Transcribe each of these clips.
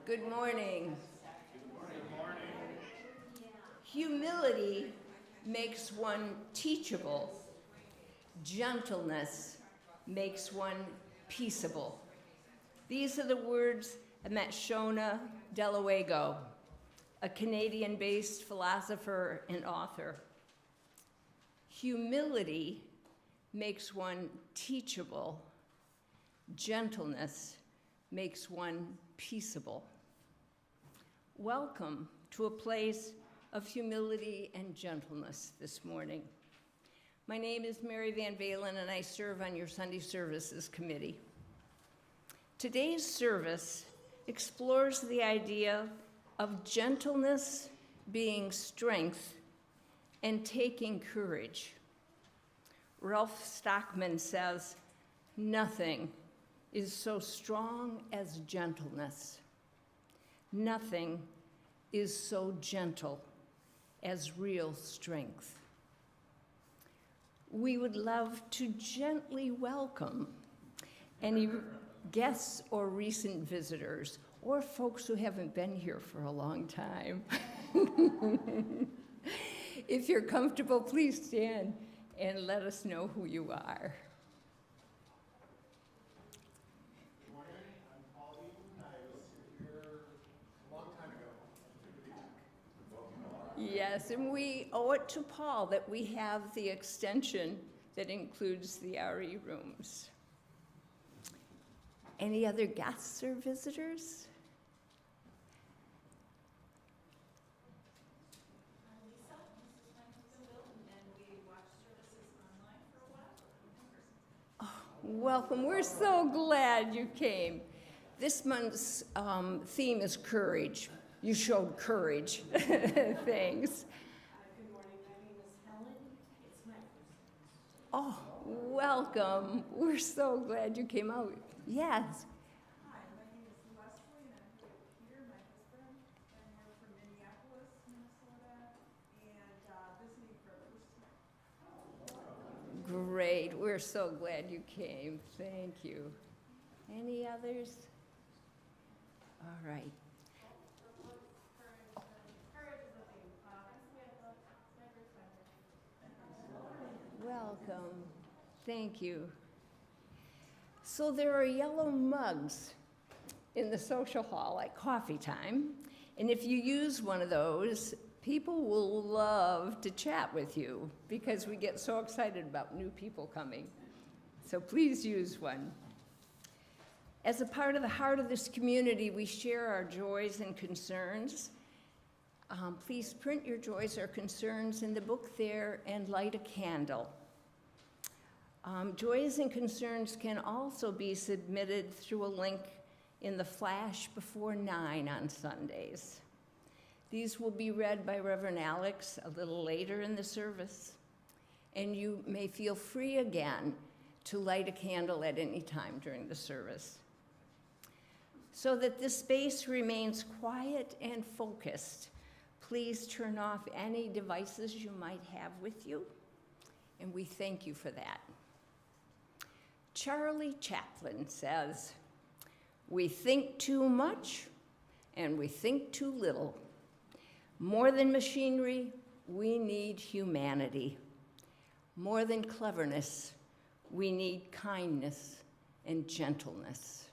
Good morning. Good morning. Humility makes one teachable. Gentleness makes one peaceable. These are the words of Matshona Delawago, a Canadian-based philosopher and author. Humility makes one teachable. Gentleness makes one peaceable. Welcome to a place of humility and gentleness this morning. My name is Mary Van Valen, and I serve on your Sunday Services Committee. Today's service explores the idea of gentleness being strength and taking courage. Ralph Stockman says, "Nothing is so strong as gentleness. Nothing is so gentle as real strength." We would love to gently welcome any guests or recent visitors, or folks who haven't been here for a long time. If you're comfortable, please stand and let us know who you are. Good morning, I'm Paul Eaton. I was here a long time ago. Good to be back. Yes, and we owe it to Paul that we have the extension that includes the RE rooms. Any other guests or visitors? I'm Lisa, Mrs. Franklin, and we watch services online for a while. Oh, welcome. We're so glad you came. This month's theme is courage. You showed courage. Thanks. Good morning, my name is Helen. It's my first time. Oh, welcome. We're so glad you came out. Yes. Hi, my name is Leslie, and I'm here with Peter, my husband, and we're from Minneapolis, Minnesota, and visiting for the first time. Great. We're so glad you came. Thank you. Any others? All right. Courage is a thing. It's my first time. Welcome. Thank you. So there are yellow mugs in the social hall at coffee time, and if you use one of those, people will love to chat with you because we get so excited about new people coming. So please use one. As a part of the heart of this community, we share our joys and concerns. Please print your joys or concerns in the book there and light a candle. Joys and concerns can also be submitted through a link in the flash before 9 on Sundays. These will be read by Reverend Alex a little later in the service, and you may feel free again to light a candle at any time during the service. So that this space remains quiet and focused, please turn off any devices you might have with you, and we thank you for that. Charlie Chaplin says, "We think too much and we think too little. More than machinery, we need humanity. More than cleverness, we need kindness and gentleness."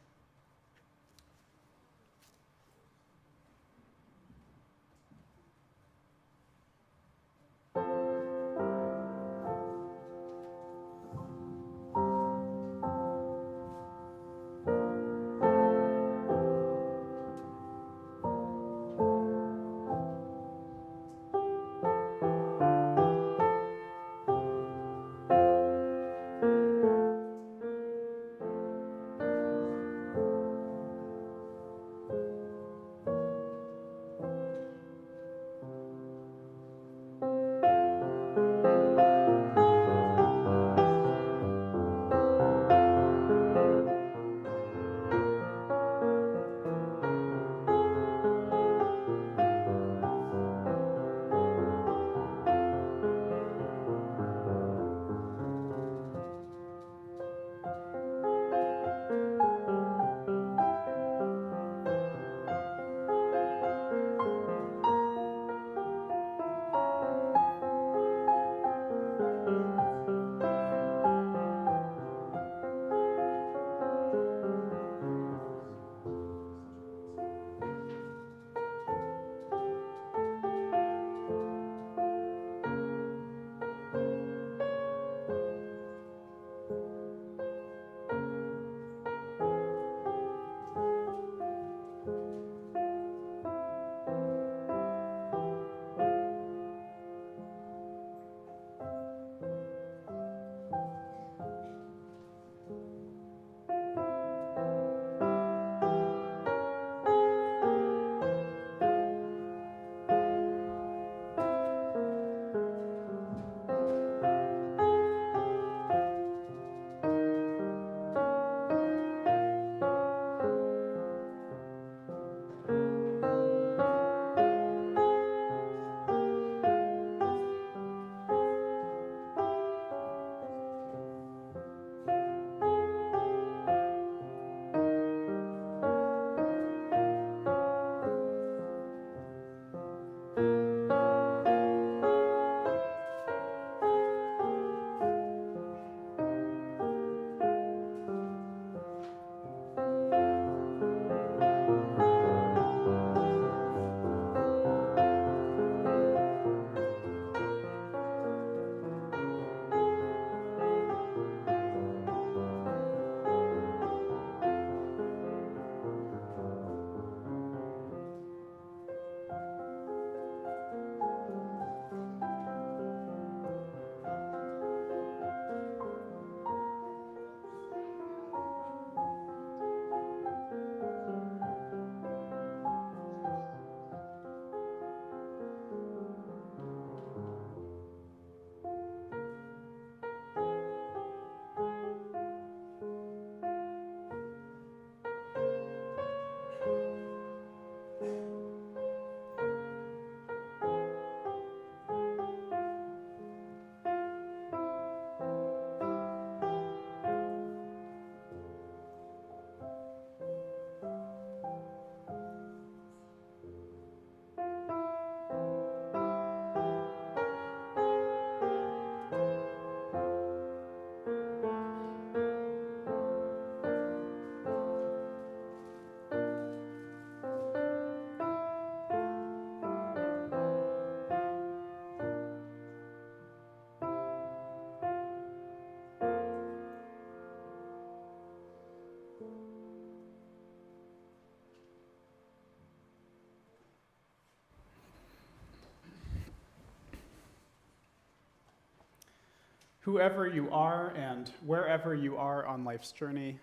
Whoever you are and wherever you are on life's journey,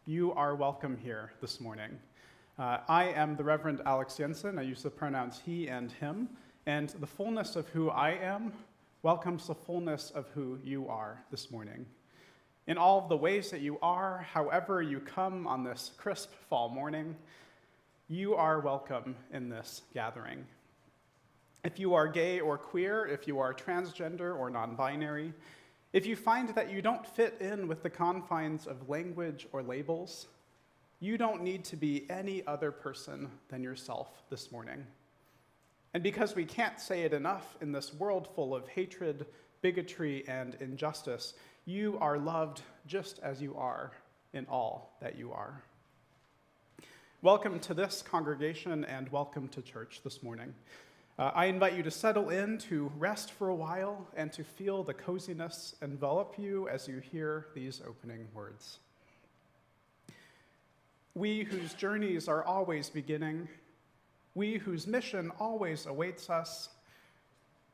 you are welcome here this morning. I am the Reverend Alex Jensen. I use the pronouns he and him, and the fullness of who I am welcomes the fullness of who you are this morning. In all of the ways that you are, however you come on this crisp fall morning, you are welcome in this gathering. If you are gay or queer, if you are transgender or non-binary, if you find that you don't fit in with the confines of language or labels, you don't need to be any other person than yourself this morning. And because we can't say it enough in this world full of hatred, bigotry, and injustice, you are loved just as you are in all that you are. Welcome to this congregation and welcome to church this morning. I invite you to settle in, to rest for a while, and to feel the coziness envelop you as you hear these opening words. We whose journeys are always beginning, we whose mission always awaits us,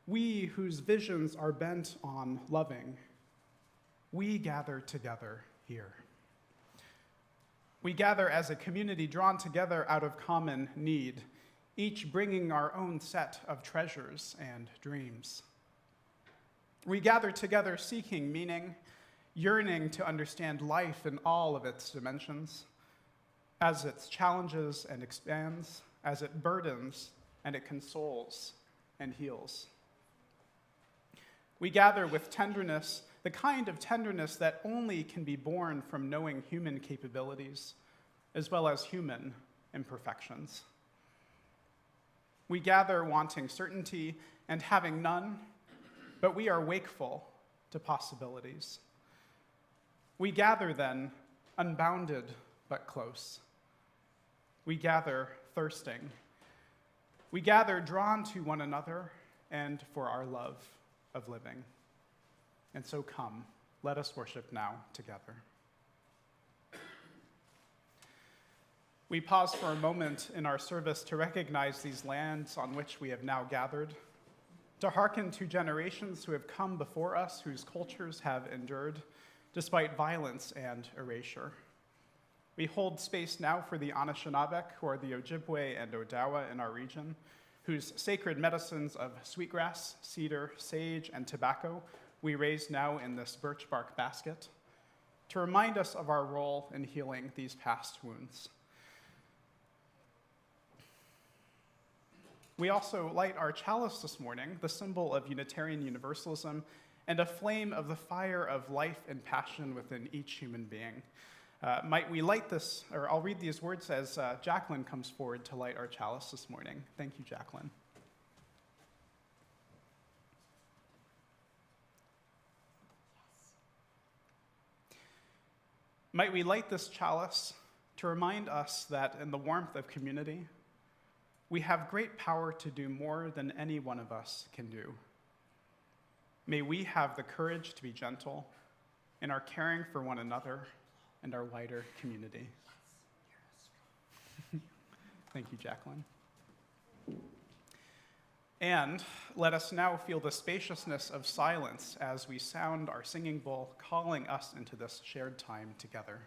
we whose visions are bent on loving, we gather together here. We gather as a community drawn together out of common need, each bringing our own set of treasures and dreams. We gather together seeking meaning, yearning to understand life in all of its dimensions, as it challenges and expands, as it burdens and it consoles and heals. We gather with tenderness, the kind of tenderness that only can be born from knowing human capabilities, as well as human imperfections. We gather wanting certainty and having none, but we are wakeful to possibilities. We gather then, unbounded but close. We gather thirsting. We gather drawn to one another and for our love of living. And so come, let us worship now together. We pause for a moment in our service to recognize these lands on which we have now gathered, to hearken to generations who have come before us, whose cultures have endured, despite violence and erasure. We hold space now for the Anishinaabe, who are the Ojibwe and Odawa in our region, whose sacred medicines of sweetgrass, cedar, sage, and tobacco we raise now in this birch bark basket, to remind us of our role in healing these past wounds. We also light our chalice this morning, the symbol of Unitarian Universalism, and a flame of the fire of life and passion within each human being. Might we light this, or I'll read these words as Jacqueline comes forward to light our chalice this morning. Thank you, Jacqueline. Might we light this chalice to remind us that in the warmth of community, we have great power to do more than any one of us can do. May we have the courage to be gentle in our caring for one another and our wider community. Thank you, Jacqueline. And let us now feel the spaciousness of silence as we sound our singing bowl, calling us into this shared time together.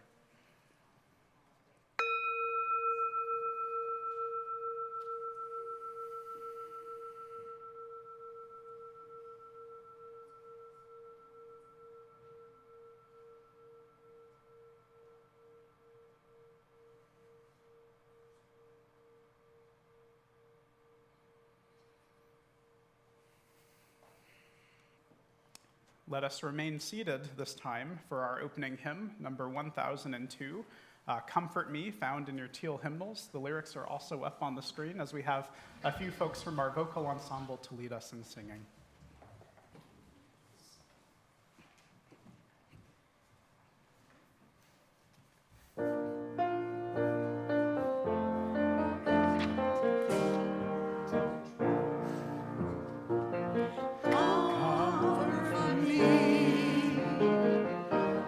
Let us remain seated this time for our opening hymn, number 1002, Comfort Me, found in your teal hymnals. The lyrics are also up on the screen as we have a few folks from our vocal ensemble to lead us in singing.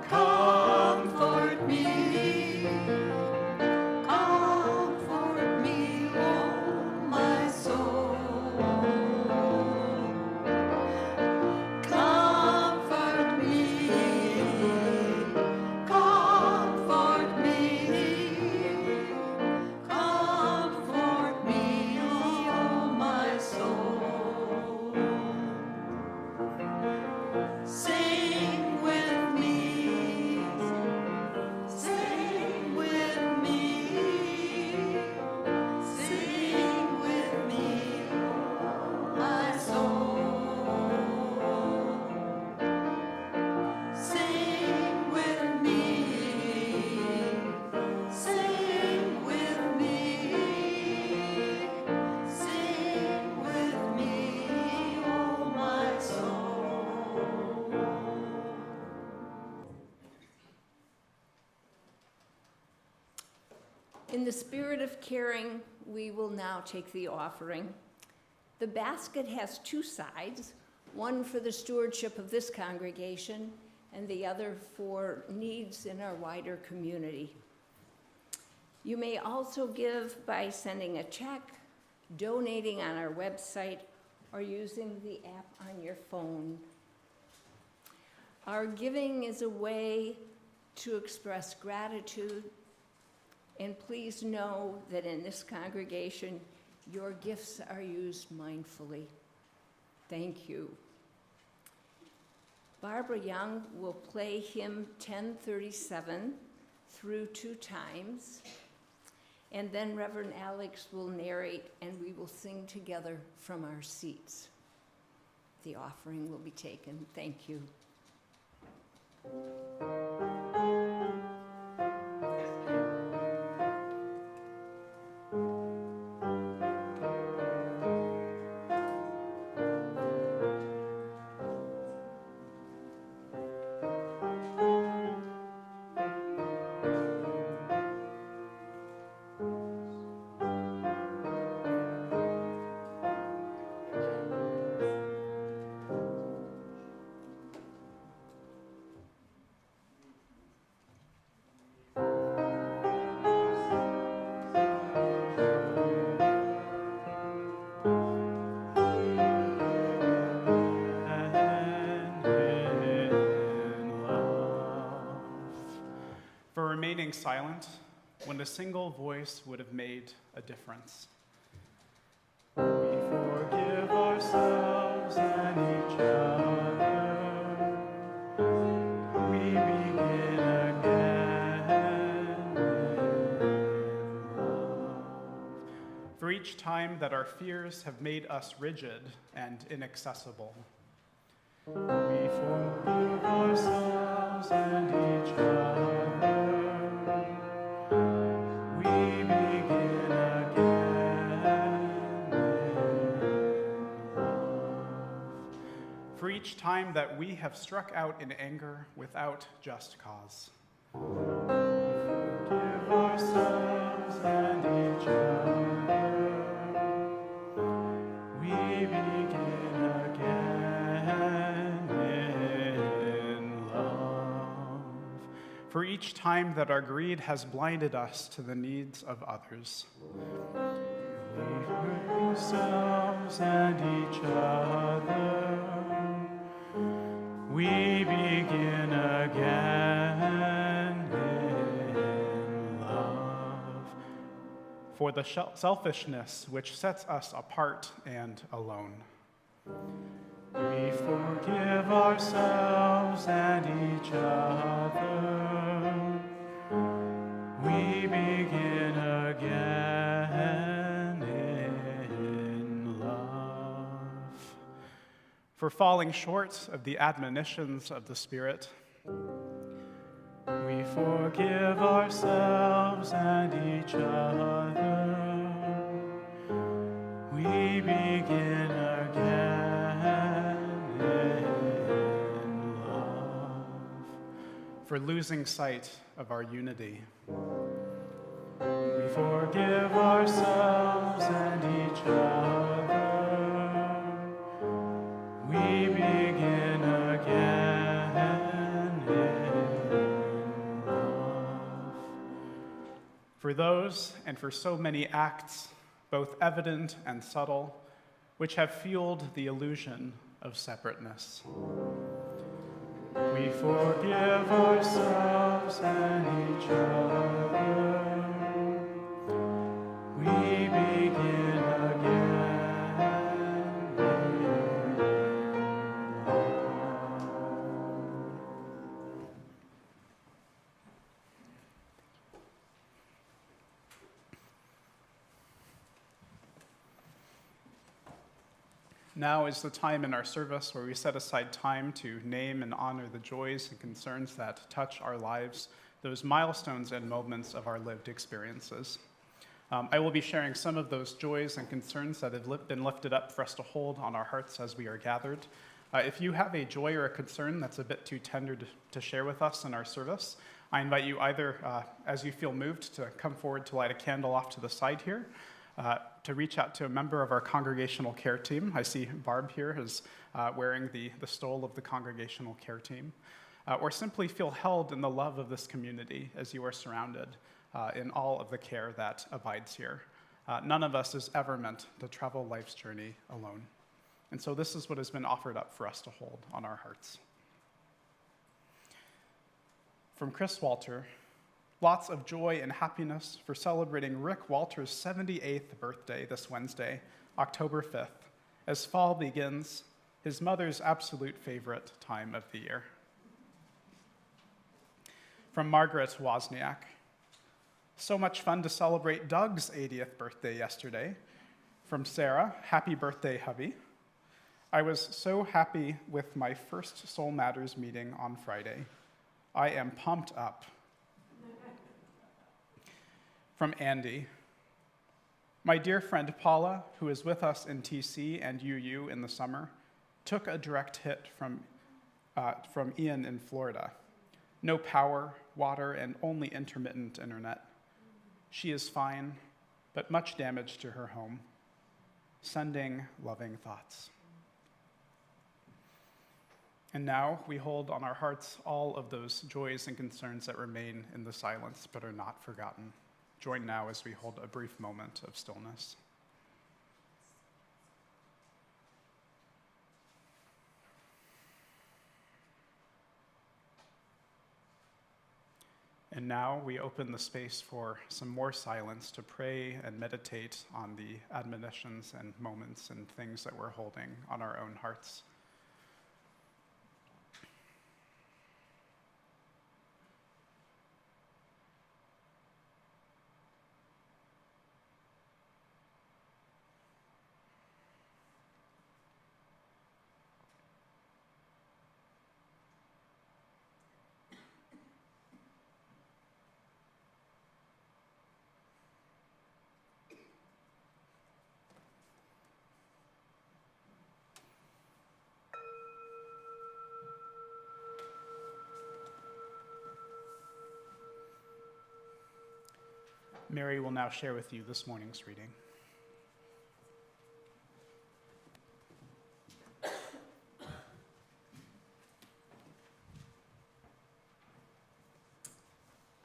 Comfort me, oh my soul. In the spirit of caring, we will now take the offering. The basket has two sides, one for the stewardship of this congregation and the other for needs in our wider community. You may also give by sending a check, donating on our website, or using the app on your phone. Our giving is a way to express gratitude, and please know that in this congregation, your gifts are used mindfully. Thank you. Barbara Young will play hymn 1037 through 2 times, and then Reverend Alex will narrate, and we will sing together from our seats. The offering will be taken. Thank you. Remaining silent when a single voice would have made a difference. We forgive ourselves and each other. We begin again in love. For each time that our fears have made us rigid and inaccessible. We forgive ourselves and each other. For each time that we have struck out in anger without just cause. We forgive ourselves and each other. We begin again in love. For each time that our greed has blinded us to the needs of others. We hurt ourselves and each other. We begin again in love. For the selfishness which sets us apart and alone. We forgive ourselves and each other. We begin again in love. For falling short of the admonitions of the Spirit, we forgive ourselves and each other. We begin again in love. For losing sight of our unity, we forgive ourselves and each other. We begin again in love. For those and for so many acts, both evident and subtle, which have fueled the illusion of separateness. We forgive ourselves and each other. We begin again in love. Now is the time in our service where we set aside time to name and honor the joys and concerns that touch our lives, those milestones and moments of our lived experiences. I will be sharing some of those joys and concerns that have been lifted up for us to hold on our hearts as we are gathered. If you have a joy or a concern that's a bit too tender to share with us in our service, I invite you either, as you feel moved, to come forward to light a candle off to the side here, to reach out to a member of our congregational care team. I see Barb here is wearing the stole of the congregational care team, or simply feel held in the love of this community as you are surrounded in all of the care that abides here. None of us is ever meant to travel life's journey alone. And so this is what has been offered up for us to hold on our hearts. From Chris Walter, lots of joy and happiness for celebrating Rick Walter's 78th birthday this Wednesday, October 5th, as fall begins, his mother's absolute favorite time of the year. From Margaret Wozniak, so much fun to celebrate Doug's 80th birthday yesterday. From Sarah, happy birthday, hubby. I was so happy with my first Soul Matters meeting on Friday. I am pumped up. From Andy, my dear friend Paula, who is with us in TC and UU in the summer, took a direct hit from Ian in Florida. No power, water, and only intermittent internet. She is fine, but much damage to her home. Sending loving thoughts. And now we hold on our hearts all of those joys and concerns that remain in the silence but are not forgotten. Join now as we hold a brief moment of stillness. And now we open the space for some more silence to pray and meditate on the admonitions and moments and things that we're holding on our own hearts. Mary will now share with you this morning's reading.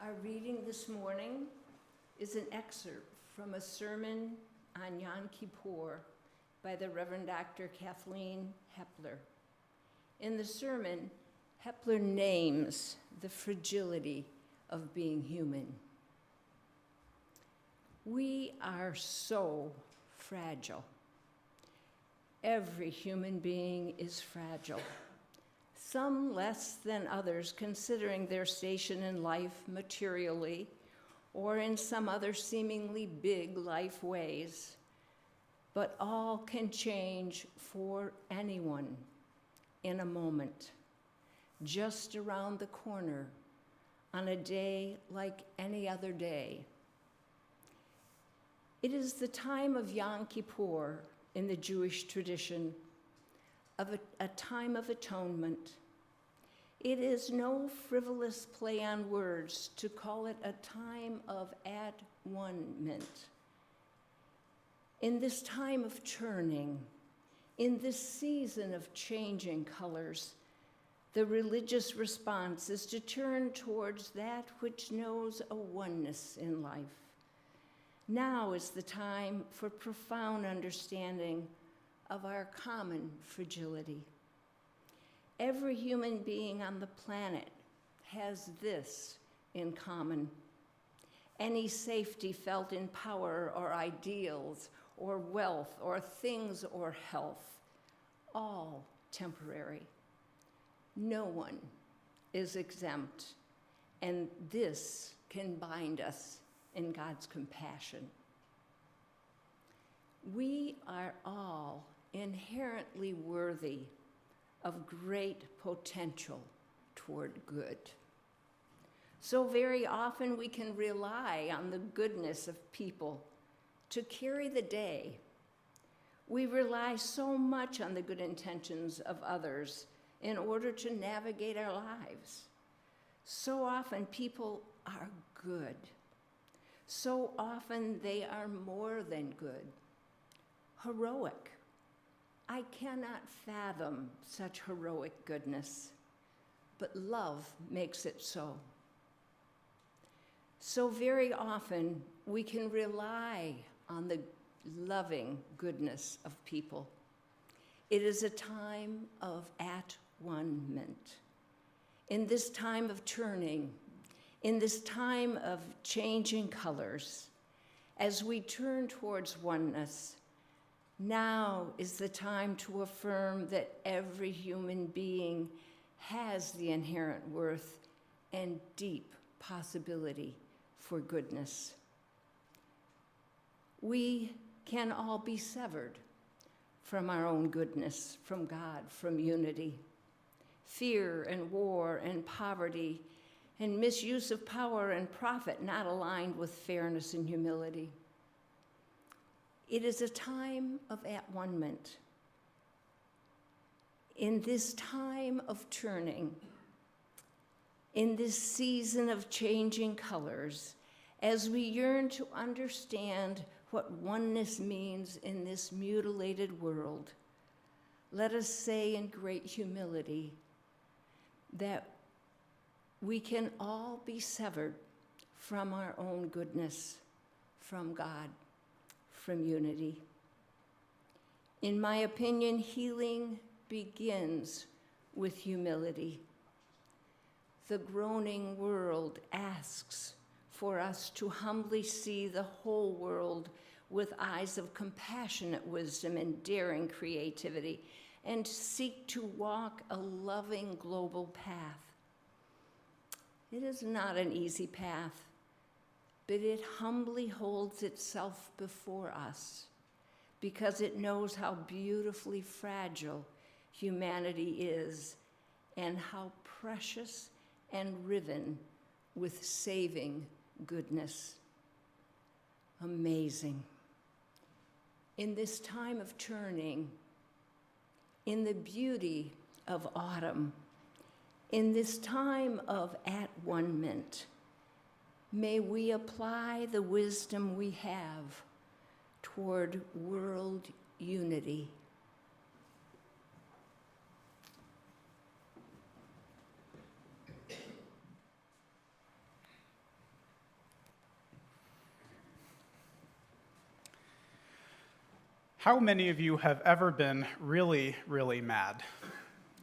Our reading this morning is an excerpt from a sermon on Yom Kippur by the Reverend Dr. Kathleen Hepler. In the sermon, Hepler names the fragility of being human. We are so fragile. Every human being is fragile, some less than others considering their station in life materially or in some other seemingly big life ways, but all can change for anyone in a moment, just around the corner, on a day like any other day. It is the time of Yom Kippur in the Jewish tradition, of a time of atonement. It is no frivolous play on words to call it a time of at-one-ment. In this time of turning, in this season of changing colors, the religious response is to turn towards that which knows a oneness in life. Now is the time for profound understanding of our common fragility. Every human being on the planet has this in common. Any safety felt in power or ideals or wealth or things or health, all temporary. No one is exempt, and this can bind us in God's compassion. We are all inherently worthy of great potential toward good. So very often we can rely on the goodness of people to carry the day. We rely so much on the good intentions of others in order to navigate our lives. So often people are good. So often they are more than good. Heroic. I cannot fathom such heroic goodness, but love makes it so. So very often we can rely on the loving goodness of people. It is a time of at-one-ment. In this time of turning, in this time of changing colors, as we turn towards oneness, now is the time to affirm that every human being has the inherent worth and deep possibility for goodness. We can all be severed from our own goodness, from God, from unity. Fear and war and poverty and misuse of power and profit not aligned with fairness and humility. It is a time of at-one-ment. In this time of turning, in this season of changing colors, as we yearn to understand what oneness means in this mutilated world, let us say in great humility that we can all be severed from our own goodness, from God, from unity. In my opinion, healing begins with humility. The groaning world asks for us to humbly see the whole world with eyes of compassionate wisdom and daring creativity, and seek to walk a loving global path. It is not an easy path, but it humbly holds itself before us because it knows how beautifully fragile humanity is and how precious and riven with saving goodness. Amazing. In this time of turning, in the beauty of autumn, in this time of at-one-ment, may we apply the wisdom we have toward world unity. How many of you have ever been really, really mad?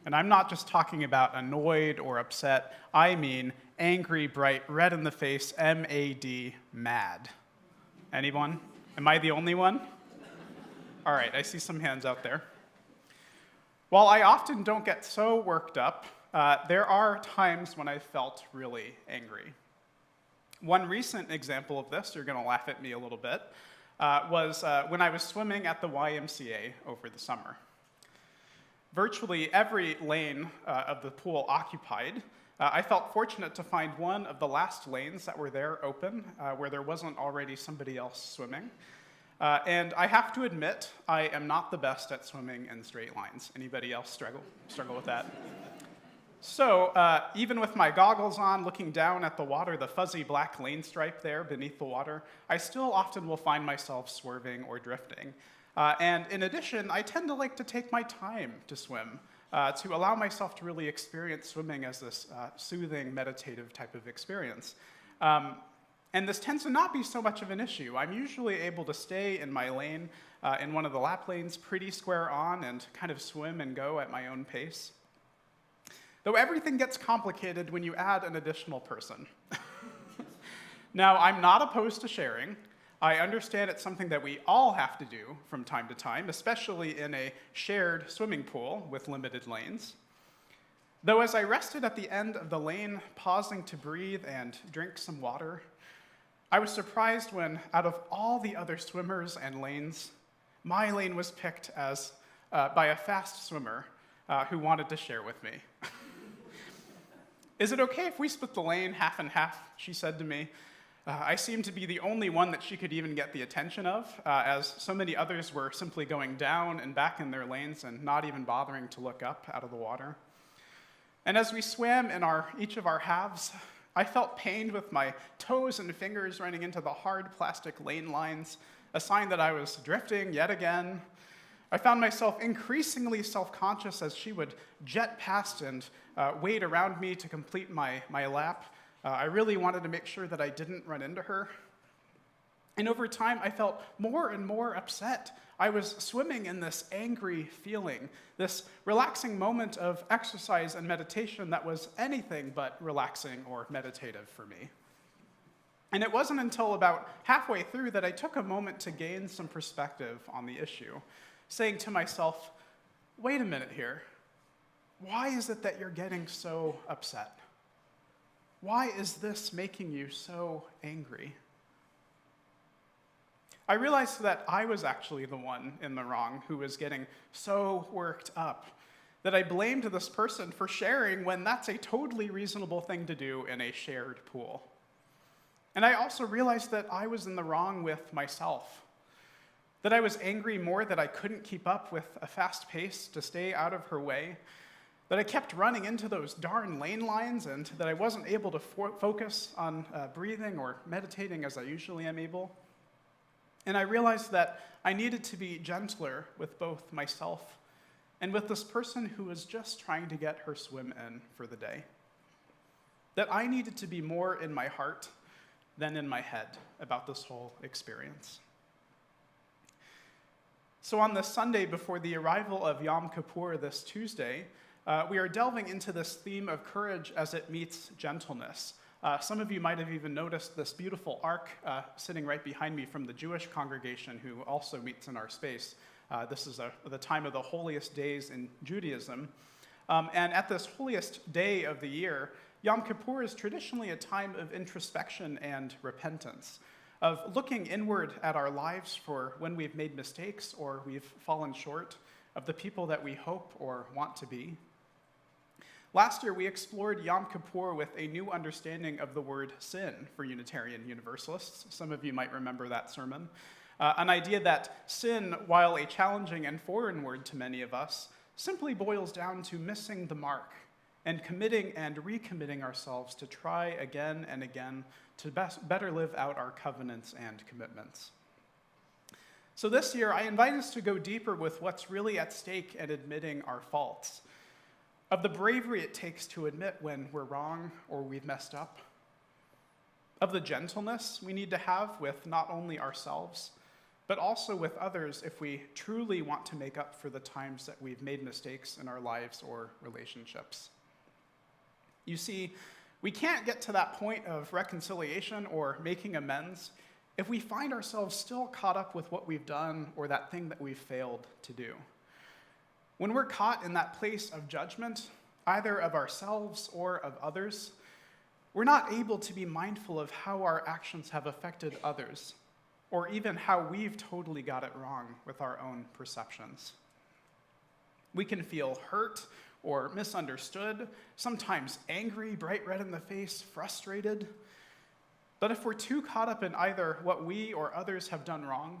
And I'm not just talking about annoyed or upset. I mean angry, bright, red in the face, M-A-D, mad. Anyone? Am I the only one? All right, I see some hands out there. While I often don't get so worked up, there are times when I felt really angry. One recent example of this, you're going to laugh at me a little bit, was when I was swimming at the YMCA over the summer. Virtually every lane of the pool occupied. I felt fortunate to find one of the last lanes that were there open, where there wasn't already somebody else swimming. And I have to admit, I am not the best at swimming in straight lines. Anybody else struggle with that? So even with my goggles on, looking down at the water, the fuzzy black lane stripe there beneath the water, I still often will find myself swerving or drifting. And in addition, I tend to like to take my time to swim, to allow myself to really experience swimming as this soothing, meditative type of experience. And this tends to not be so much of an issue. I'm usually able to stay in my lane, in one of the lap lanes, pretty square on, and kind of swim and go at my own pace. Though everything gets complicated when you add an additional person. Now, I'm not opposed to sharing. I understand it's something that we all have to do from time to time, especially in a shared swimming pool with limited lanes. Though as I rested at the end of the lane, pausing to breathe and drink some water, I was surprised when, out of all the other swimmers and lanes, my lane was picked as by a fast swimmer who wanted to share with me. "Is it okay if we split the lane half and half?" she said to me. I seemed to be the only one that she could even get the attention of, as so many others were simply going down and back in their lanes and not even bothering to look up out of the water. And as we swam in each of our halves, I felt pained with my toes and fingers running into the hard plastic lane lines, a sign that I was drifting yet again. I found myself increasingly self-conscious as she would jet past and wade around me to complete my lap. I really wanted to make sure that I didn't run into her. And over time, I felt more and more upset. I was swimming in this angry feeling, this relaxing moment of exercise and meditation that was anything but relaxing or meditative for me. And it wasn't until about halfway through that I took a moment to gain some perspective on the issue, saying to myself, wait a minute here. Why is it that you're getting so upset? Why is this making you so angry? I realized that I was actually the one in the wrong who was getting so worked up, that I blamed this person for sharing when that's a totally reasonable thing to do in a shared pool. And I also realized that I was in the wrong with myself, that I was angry more that I couldn't keep up with a fast pace to stay out of her way, that I kept running into those darn lane lines, and that I wasn't able to focus on breathing or meditating as I usually am able. And I realized that I needed to be gentler with both myself and with this person who was just trying to get her swim in for the day. That I needed to be more in my heart than in my head about this whole experience. So on this Sunday before the arrival of Yom Kippur this Tuesday, we are delving into this theme of courage as it meets gentleness. Some of you might have even noticed this beautiful ark sitting right behind me from the Jewish congregation who also meets in our space. This is the time of the holiest days in Judaism. And at this holiest day of the year, Yom Kippur is traditionally a time of introspection and repentance, of looking inward at our lives for when we've made mistakes or we've fallen short of the people that we hope or want to be. Last year, we explored Yom Kippur with a new understanding of the word sin for Unitarian Universalists. Some of you might remember that sermon. An idea that sin, while a challenging and foreign word to many of us, simply boils down to missing the mark and committing and recommitting ourselves to try again and again to better live out our covenants and commitments. So this year, I invite us to go deeper with what's really at stake at admitting our faults, of the bravery it takes to admit when we're wrong or we've messed up, of the gentleness we need to have with not only ourselves, but also with others if we truly want to make up for the times that we've made mistakes in our lives or relationships. You see, we can't get to that point of reconciliation or making amends if we find ourselves still caught up with what we've done or that thing that we've failed to do. When we're caught in that place of judgment, either of ourselves or of others, we're not able to be mindful of how our actions have affected others, or even how we've totally got it wrong with our own perceptions. We can feel hurt or misunderstood, sometimes angry, bright red in the face, frustrated. But if we're too caught up in either what we or others have done wrong,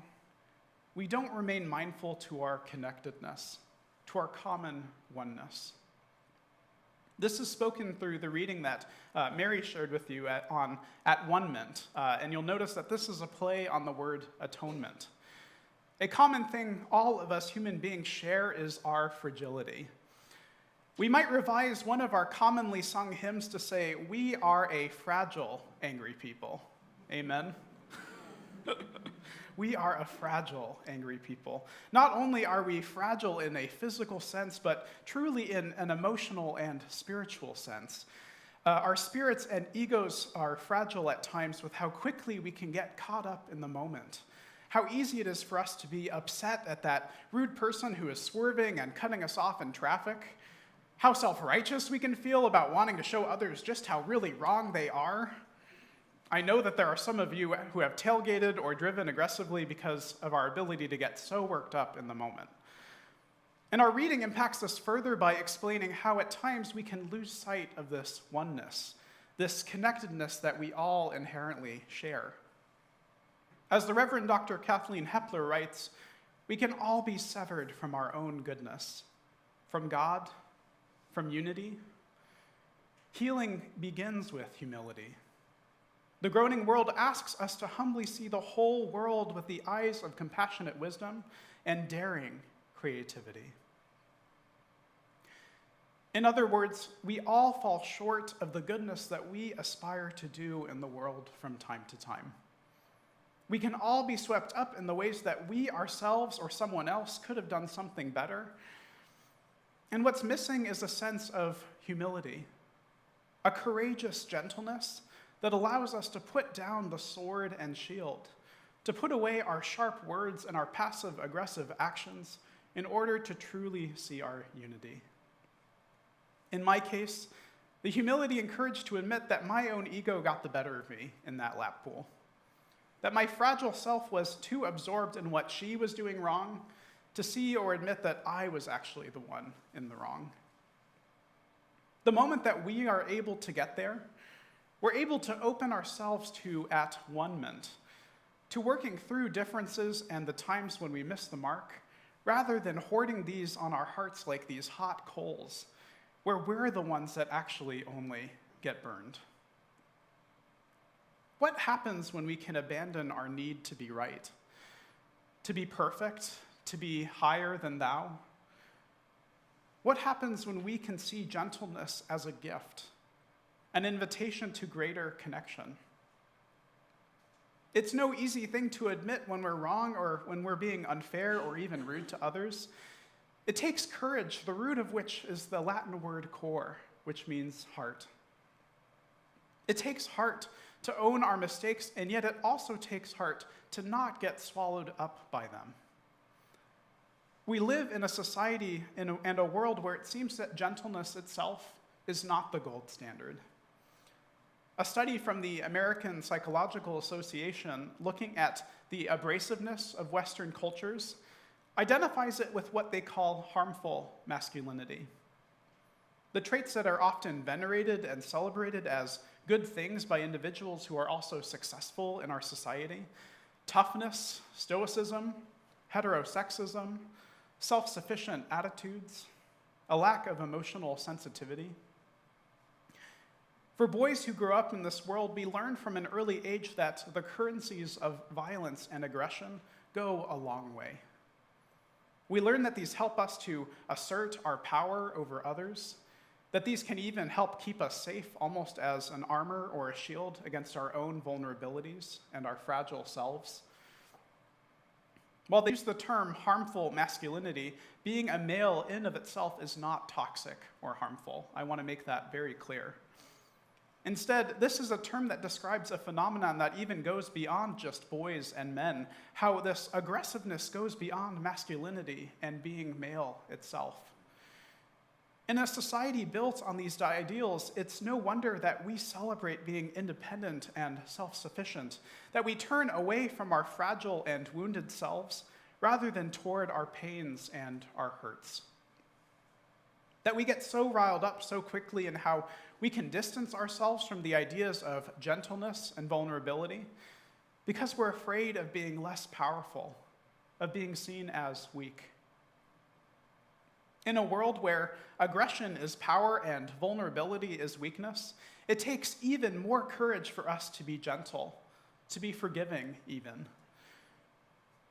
we don't remain mindful to our connectedness, to our common oneness. This is spoken through the reading that Mary shared with you at Atonement, and you'll notice that this is a play on the word atonement. A common thing all of us human beings share is our fragility. We might revise one of our commonly sung hymns to say, "We are a fragile, angry people." Amen? We are a fragile, angry people. Not only are we fragile in a physical sense, but truly in an emotional and spiritual sense. Our spirits and egos are fragile at times with how quickly we can get caught up in the moment. How easy it is for us to be upset at that rude person who is swerving and cutting us off in traffic. How self-righteous we can feel about wanting to show others just how really wrong they are. I know that there are some of you who have tailgated or driven aggressively because of our ability to get so worked up in the moment. And our reading impacts us further by explaining how at times we can lose sight of this oneness, this connectedness that we all inherently share. As the Reverend Dr. Kathleen Hepler writes, we can all be severed from our own goodness, from God, from unity, Healing begins with humility. The groaning world asks us to humbly see the whole world with the eyes of compassionate wisdom and daring creativity. In other words, we all fall short of the goodness that we aspire to do in the world from time to time. We can all be swept up in the ways that we ourselves or someone else could have done something better. And what's missing is a sense of humility, a courageous gentleness that allows us to put down the sword and shield, to put away our sharp words and our passive-aggressive actions in order to truly see our unity. In my case, the humility and courage to admit that my own ego got the better of me in that lap pool, that my fragile self was too absorbed in what she was doing wrong to see or admit that I was actually the one in the wrong. The moment that we are able to get there, we're able to open ourselves to at-one-ment, to working through differences and the times when we miss the mark, rather than hoarding these on our hearts like these hot coals, where we're the ones that actually only get burned. What happens when we can abandon our need to be right, to be perfect, to be higher than thou? What happens when we can see gentleness as a gift, an invitation to greater connection? It's no easy thing to admit when we're wrong or when we're being unfair or even rude to others. It takes courage, the root of which is the Latin word cor, which means heart. It takes heart to own our mistakes, and yet it also takes heart to not get swallowed up by them. We live in a society and a world where it seems that gentleness itself is not the gold standard. A study from the American Psychological Association looking at the abrasiveness of Western cultures identifies it with what they call harmful masculinity. The traits that are often venerated and celebrated as good things by individuals who are also successful in our society: toughness, stoicism, heterosexism, self-sufficient attitudes, a lack of emotional sensitivity. For boys who grow up in this world, we learn from an early age that the currencies of violence and aggression go a long way. We learn that these help us to assert our power over others, that these can even help keep us safe, almost as an armor or a shield against our own vulnerabilities and our fragile selves. While they use the term harmful masculinity, being a male in of itself is not toxic or harmful. I want to make that very clear. Instead, this is a term that describes a phenomenon that even goes beyond just boys and men, how this aggressiveness goes beyond masculinity and being male itself. In a society built on these ideals, it's no wonder that we celebrate being independent and self-sufficient, that we turn away from our fragile and wounded selves rather than toward our pains and our hurts. That we get so riled up so quickly in how we can distance ourselves from the ideas of gentleness and vulnerability because we're afraid of being less powerful, of being seen as weak. In a world where aggression is power and vulnerability is weakness, it takes even more courage for us to be gentle, to be forgiving even.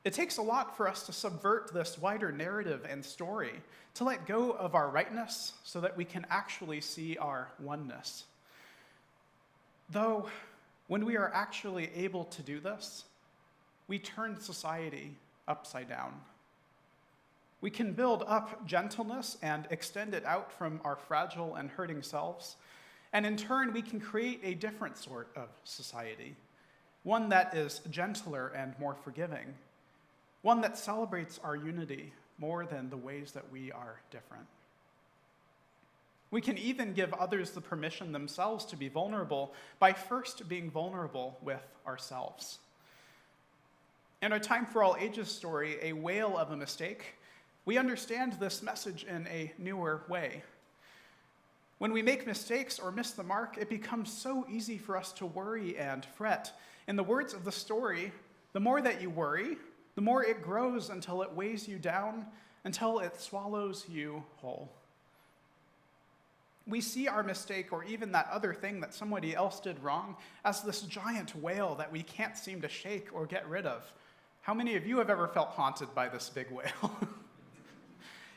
It takes a lot for us to subvert this wider narrative and story, to let go of our rightness so that we can actually see our oneness. Though, when we are actually able to do this, we turn society upside down. We can build up gentleness and extend it out from our fragile and hurting selves, and in turn, we can create a different sort of society, one that is gentler and more forgiving, one that celebrates our unity more than the ways that we are different. We can even give others the permission themselves to be vulnerable by first being vulnerable with ourselves. In our Time for All Ages story, A Whale of a Mistake, we understand this message in a newer way. When we make mistakes or miss the mark, it becomes so easy for us to worry and fret. In the words of the story, the more that you worry, the more it grows until it weighs you down, until it swallows you whole. We see our mistake or even that other thing that somebody else did wrong as this giant whale that we can't seem to shake or get rid of. How many of you have ever felt haunted by this big whale?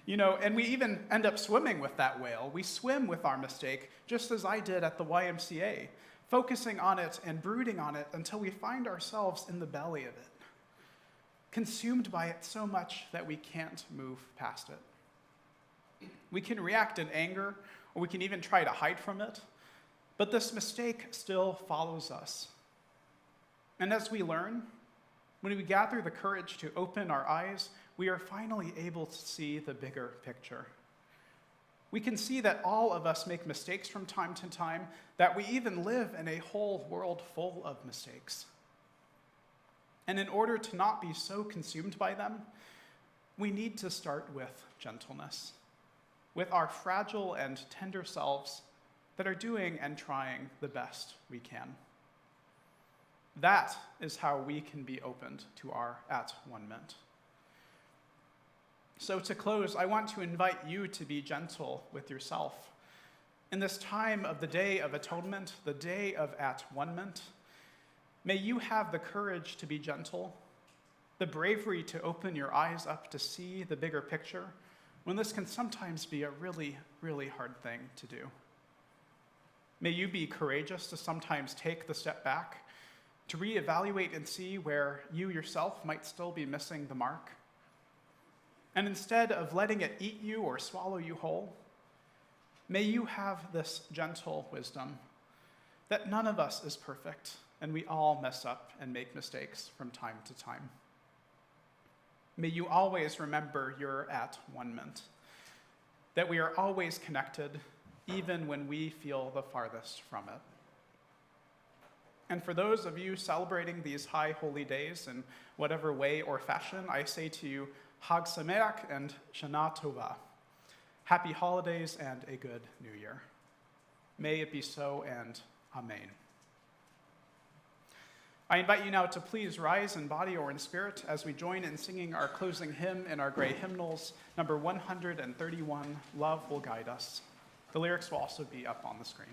And we even end up swimming with that whale. We swim with our mistake, just as I did at the YMCA, focusing on it and brooding on it until we find ourselves in the belly of it, consumed by it so much that we can't move past it. We can react in anger, or we can even try to hide from it, but this mistake still follows us. And as we learn, when we gather the courage to open our eyes, we are finally able to see the bigger picture. We can see that all of us make mistakes from time to time, that we even live in a whole world full of mistakes. And in order to not be so consumed by them, we need to start with gentleness, with our fragile and tender selves that are doing and trying the best we can. That is how we can be opened to our Atonement. So to close, I want to invite you to be gentle with yourself. In this time of the Day of Atonement, the Day of Atonement, may you have the courage to be gentle, the bravery to open your eyes up to see the bigger picture, when this can sometimes be a really, really hard thing to do. May you be courageous to sometimes take the step back, to reevaluate and see where you yourself might still be missing the mark. And instead of letting it eat you or swallow you whole, may you have this gentle wisdom that none of us is perfect, and we all mess up and make mistakes from time to time. May you always remember your Atonement, that we are always connected, even when we feel the farthest from it. And for those of you celebrating these high holy days in whatever way or fashion, I say to you, Hag Sameach and Shana Tova. Happy holidays and a good new year. May it be so, and amen. I invite you now to please rise in body or in spirit as we join in singing our closing hymn in our gray hymnals, number 131, Love Will Guide Us. The lyrics will also be up on the screen.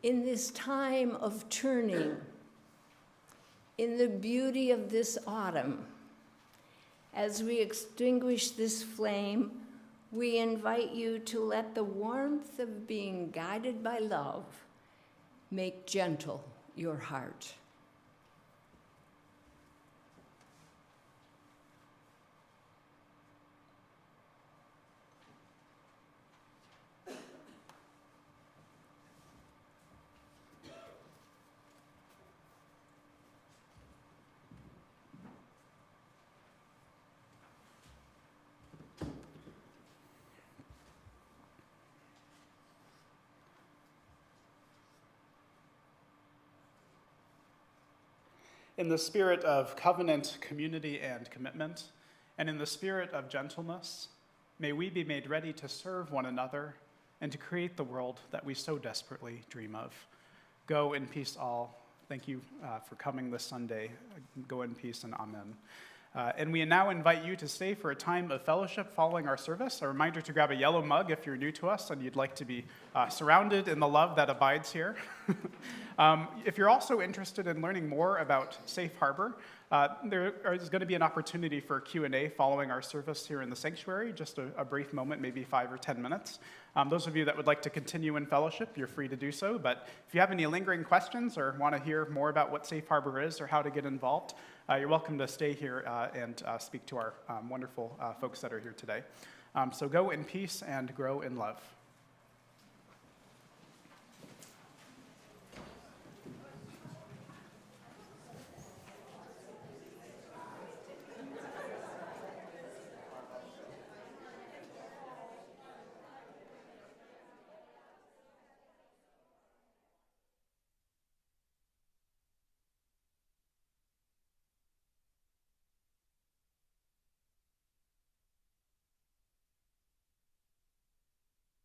In this time of turning, in the beauty of this autumn, as we extinguish this flame, we invite you to let the warmth of being guided by love make gentle your heart. In the spirit of covenant, community, and commitment, and in the spirit of gentleness, may we be made ready to serve one another and to create the world that we so desperately dream of. Go in peace, all. Thank you for coming this Sunday. Go in peace and amen. And we now invite you to stay for a time of fellowship following our service. A reminder to grab a yellow mug if you're new to us and you'd like to be surrounded in the love that abides here. If you're also interested in learning more about Safe Harbor, there is going to be an opportunity for Q&A following our service here in the sanctuary, just a brief moment, maybe 5 or 10 minutes. Those of you that would like to continue in fellowship, you're free to do so. But if you have any lingering questions or want to hear more about what Safe Harbor is or how to get involved, you're welcome to stay here and speak to our wonderful folks that are here today. So go in peace and grow in love.